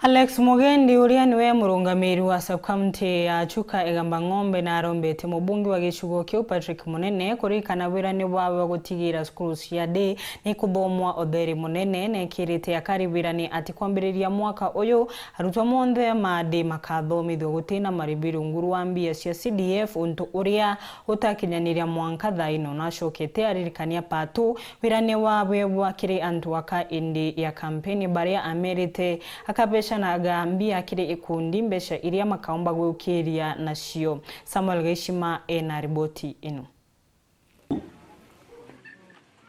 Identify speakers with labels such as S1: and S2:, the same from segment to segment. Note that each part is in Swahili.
S1: Alex Mugendi uria niwe murungamiri wa sub-county ya Chuka Egamba Ng'ombe na arombete mubungi wa gicigo kiu Patrick Munene kurikana wirani wawe wa gutigira skulu cia day ni kuthomwa otheri munene nekirite akaribirani ati kwambiriria mwaka uyu arutwo monthe madi makathomithio gutina maribiri nguru wa mbia cia CDF untu uria utakinyaniria mwanka thaino na cokete aririkania patu wirani wawe wa kiri antu aka indi ya kampeni baria amerite akabe na agambia kire ikundi mbesha iria makaomba gukiria nacio. Samuel Geshima ena riboti ino.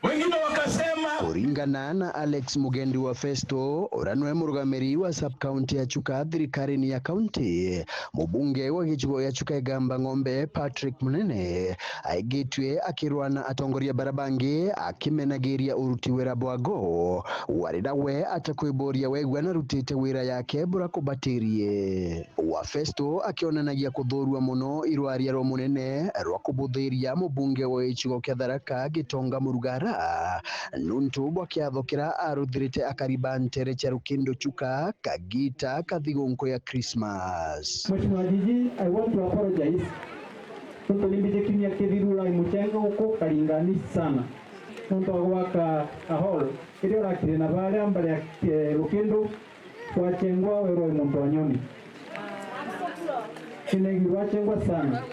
S2: Wengine wakasema
S3: kuringana na Alex Mugendi wa Festo uranwe murugamiri wa sub-county ya Chuka thirikari ya county mubunge wa gicigo ya Chuka Egamba Ng'ombe Patrick Munene aigitwe akirwana atongoria barabangi akimenagiria uruti wira bwago warirawe atakwiboria wegwa na rutite wira yake bura kubatirie wa Festo akionanagia kuthurwa muno irwaria ro munene rwa kubuthiria mubunge wa gicigo kia Tharaka Gitonga Murugara nuntu bwakiathokera aruthirite akariba ntere cha Rukindo Chuka kagita kathigonko ya Christmas.
S4: Mheshimiwa Jiji, I want to apologize. Nuntu nimbije kimya kithirura imuchenga uko karingani sana. Nuntu waka ahol irio rakire na bale ambale ya Rukindo wachengwa wero muntu wanyoni. Kinegi wachengwa sana.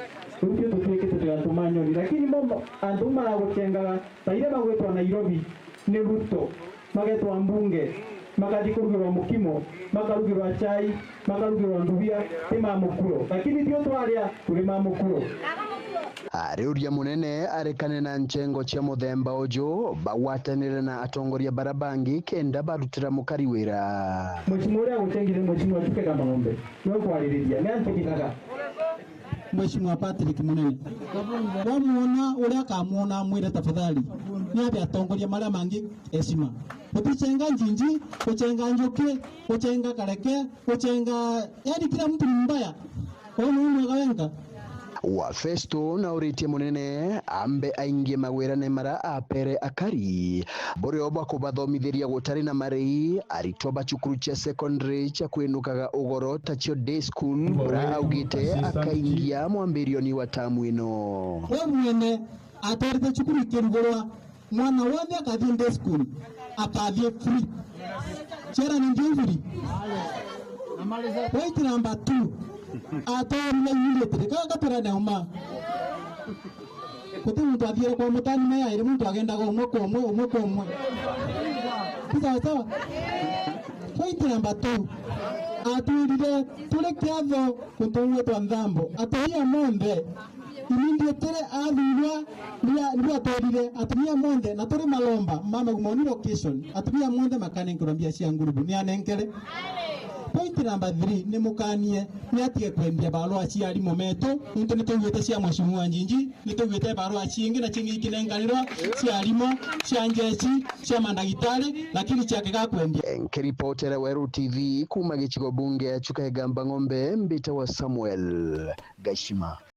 S4: Tukio tutuike tutuyatumanyoni lakini mambo andu maragucengaga taire bagwetwa Nairobi ni Ruto magetwa mbunge makadikurugirwa mukimo makarugirwa chai makarugirwa ndubia tima mukuro lakini ndio twaria tuli mamukuro
S3: ariuria munene arekane na nchengo cia muthemba uju bagwatanire na atongoria barabangi kenda barutira mukari wira.
S4: Mheshimiwa uria gucengire Mheshimiwa Chuka Egamba Ng'ombe no kwaririria ni antikinaga
S5: Mheshimiwa Patrick Munene wamuona uria kamuona mwire tafadhali ni abe atongoria maria mangi heshima utichenga njinji kuchenga njoke kuchenga kareke kuchenga yani kila mtu mbaya kwa hiyo mwega wenga
S3: wa Festo na uritie munene ambe aingie mawirane mara apere akari bore oba kubathomithiria gutari na marei aritoba cukuru cia secondary cha kwinukaga ugoro tacio day school bra augite akaingia mwambirioni wa tamu ino
S5: we mwene atarite cukuru kirugorwa mwana wothe akathie day school akathie free chera ni ndio free point number 2 atorile immediately kakatira neuma kuti mtu athiere kwa mutani meya ile mtu agenda kwa umwe sawa point number 2 atwirire tule kiatho kutuwe twa Nthambo atoia monde immediately athirwa ni atorire atumia monde na tuli malomba mama gumoni location atumia monde makane ngurambia cia ngurubu ni anenkere. Point number 3 ni mukanie ni atige kwendia barua cia arimo meto ntu nitugwite cia Mheshimiwa Njinji nitugwite barua cingi na cingi ikinenganirwa cia arimo cia njeshi cia mandagitari lakini cia kega kwendia.
S3: Nkiripotera Weru TV kuma gicigo bunge ya Chuka Egamba Ng'ombe mbita wa Samuel Geshima.